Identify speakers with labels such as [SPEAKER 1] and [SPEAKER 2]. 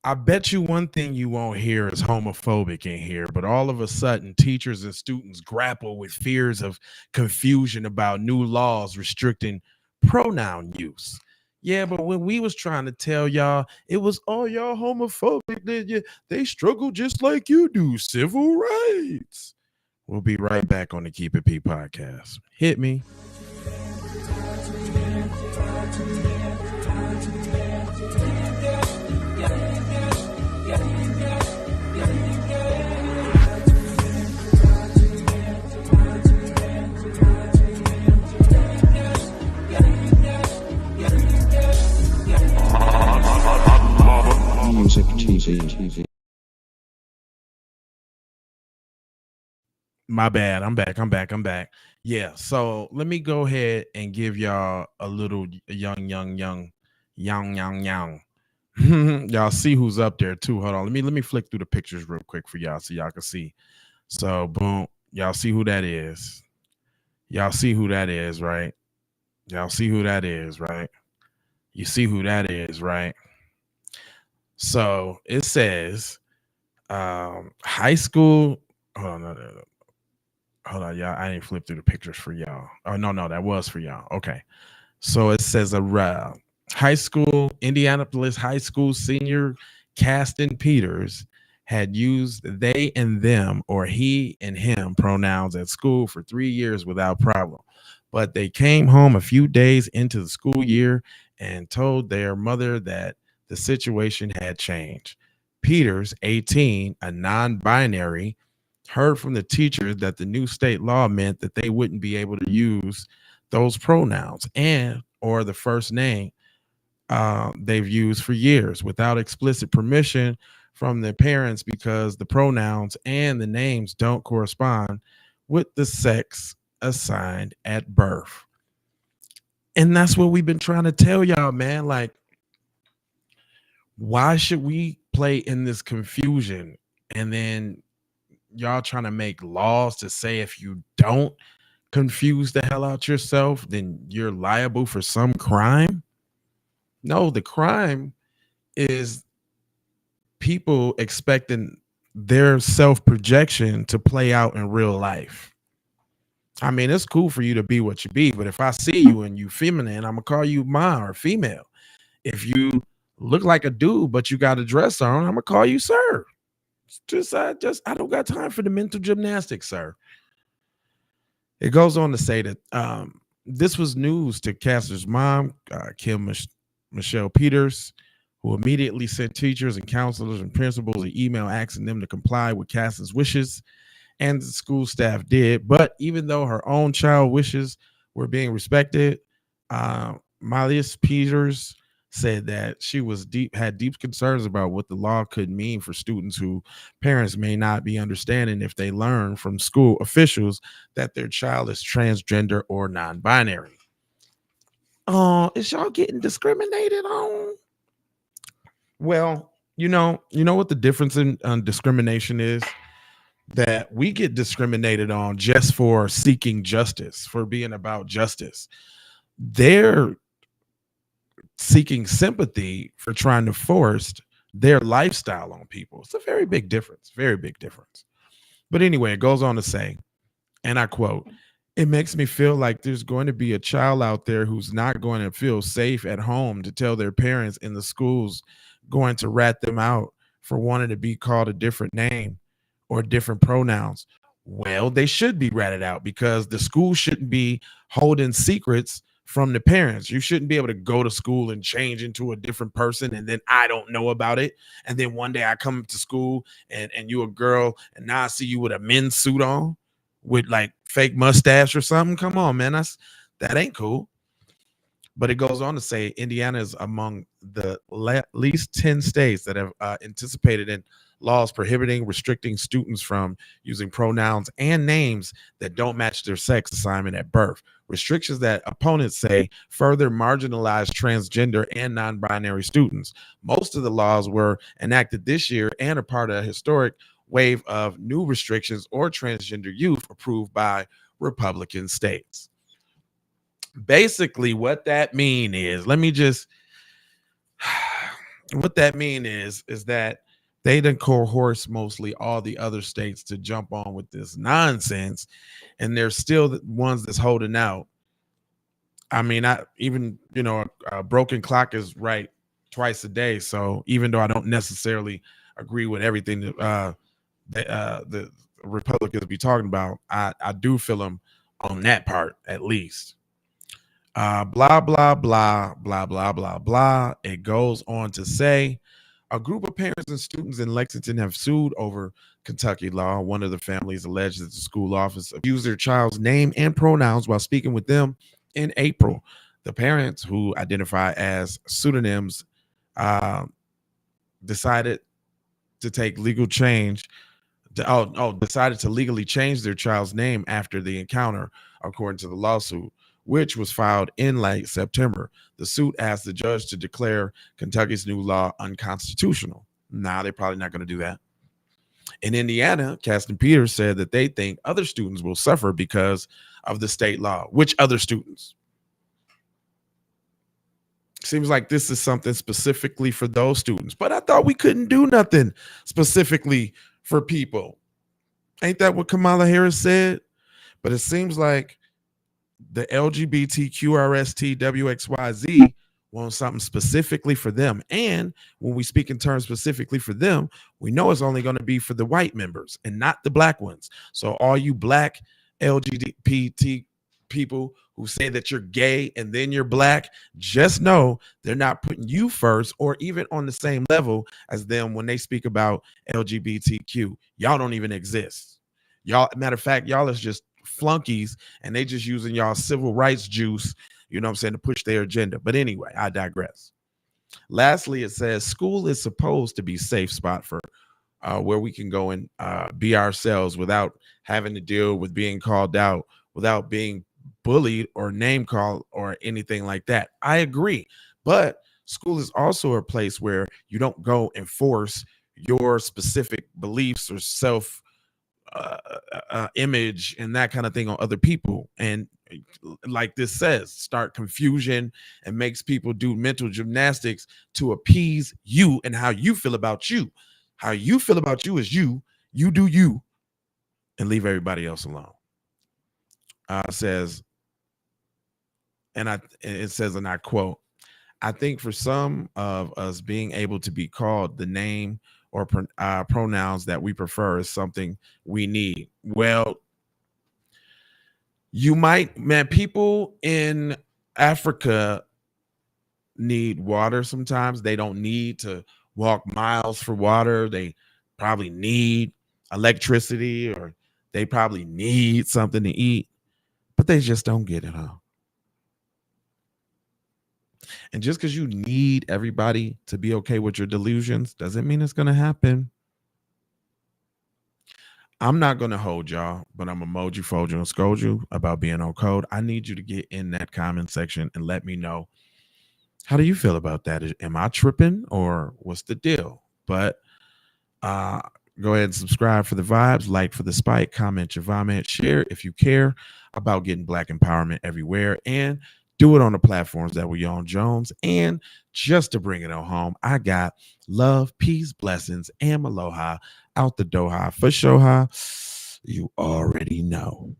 [SPEAKER 1] I bet you one thing you won't hear is homophobic in here, but all of a sudden, teachers and students grapple with fears of confusion about new laws restricting pronoun use. Yeah, but when we was trying to tell y'all, it was all y'all homophobic. They struggle just like you do. Civil rights. We'll be right back on the Keep It P podcast. Hit me.
[SPEAKER 2] Music TV.
[SPEAKER 1] My bad. I'm back. Yeah. So let me go ahead and give y'all a little young. Y'all see who's up there too. Hold on. Let me flick through the pictures real quick for y'all so y'all can see. So boom. Y'all see who that is. Y'all see who that is, right? Y'all see who that is, right? You see who that is, right? So it says high school. Hold on, no. Hold on, y'all. I ain't flipped through the pictures for y'all. Oh no, that was for y'all. Okay. So it says a high school, Indianapolis High School senior Caston Peters had used they and them or he and him pronouns at school for 3 years without problem. But they came home a few days into the school year and told their mother that the situation had changed. Peters, 18, a non binary, heard from the teacher that the new state law meant that they wouldn't be able to use those pronouns and or the first name they've used for years without explicit permission from their parents because the pronouns and the names don't correspond with the sex assigned at birth. And that's what we've been trying to tell y'all, man. Like, why should we play in this confusion and then y'all trying to make laws to say if you don't confuse the hell out yourself, then you're liable for some crime? No, the crime is people expecting their self projection to play out in real life. I mean, it's cool for you to be what you be, but if I see you and you feminine, I'm gonna call you ma or female. If you look like a dude but you got a dress on, I'm gonna call you sir. I don't got time for the mental gymnastics, sir. It goes on to say that this was news to Castor's mom, Michelle Peters, who immediately sent teachers and counselors and principals an email asking them to comply with Castor's wishes, and the school staff did. But even though her own child wishes were being respected, Miles Peters said that she had deep concerns about what the law could mean for students who parents may not be understanding if they learn from school officials that their child is transgender or non-binary. Oh, is y'all getting discriminated on? Well, you know what the difference in discrimination is? That we get discriminated on just for seeking justice, for being about justice. They're seeking sympathy for trying to force their lifestyle on people. It's a very big difference, very big difference. But anyway, it goes on to say, and I quote, it makes me feel like there's going to be a child out there who's not going to feel safe at home to tell their parents, in the schools going to rat them out for wanting to be called a different name or different pronouns. Well, they should be ratted out because the school shouldn't be holding secrets from the parents. You shouldn't be able to go to school and change into a different person and then I don't know about it. And then one day I come to school and you a girl and now I see you with a men's suit on with like fake mustache or something. Come on, man. That ain't cool. But it goes on to say Indiana is among the least 10 states that have anticipated in laws prohibiting, restricting students from using pronouns and names that don't match their sex assignment at birth. Restrictions that opponents say further marginalize transgender and non binary students. Most of the laws were enacted this year and are part of a historic wave of new restrictions or transgender youth approved by Republican states. Basically, what that mean is, let me just what that mean is that they done coerce mostly all the other states to jump on with this nonsense, and there's still the ones that's holding out. I mean, I even a broken clock is right twice a day. So even though I don't necessarily agree with everything that the Republicans be talking about, I do feel them on that part at least. Blah blah blah blah blah blah blah. It goes on to say a group of parents and students in Lexington have sued over Kentucky law. One of the families alleged that the school office abused their child's name and pronouns while speaking with them in April. The parents, who identify as pseudonyms, uh, decided to take legal change. Decided to legally change their child's name after the encounter, according to the lawsuit, which was filed in late September. The suit asked the judge to declare Kentucky's new law unconstitutional. Now, they're probably not going to do that. In Indiana, Caston Peters said that they think other students will suffer because of the state law. Which other students? Seems like this is something specifically for those students, but I thought we couldn't do nothing specifically for people. Ain't that what Kamala Harris said? But it seems like the LGBTQRSTWXYZ wants something specifically for them. And when we speak in terms specifically for them, we know it's only going to be for the white members and not the black ones. So all you black LGBT people who say that you're gay and then you're black, just know they're not putting you first or even on the same level as them when they speak about LGBTQ. Y'all don't even exist. Y'all, matter of fact, y'all is just flunkies and they just using y'all civil rights juice, you know what I'm saying, to push their agenda. But anyway, I digress. Lastly, it says school is supposed to be a safe spot for where we can go and be ourselves without having to deal with being called out, without being bullied or name called or anything like that. I agree. But school is also a place where you don't go and force your specific beliefs or self image and that kind of thing on other people. And like this says, start confusion and makes people do mental gymnastics to appease you and how you feel about you. How you feel about you is you do you, and leave everybody else alone. Says, and it says, and I quote, I think for some of us, being able to be called the name or pronouns that we prefer is something we need. Well, you might, man, people in Africa need water sometimes. They don't need to walk miles for water. They probably need electricity, or they probably need something to eat, but they just don't get it, huh? And just because you need everybody to be okay with your delusions doesn't mean it's going to happen. I'm not going to hold y'all, but I'm emoji, fold you, and scold you about being on code. I need you to get in that comment section and let me know, how do you feel about that? Am I tripping or what's the deal? But go ahead and subscribe for the vibes, like for the spike, comment your vomit, share if you care about getting Black empowerment everywhere, and do it on the platforms that we on, Jones. And just to bring it on home, I got love, peace, blessings, and aloha out the Doha for Shoha. You already know.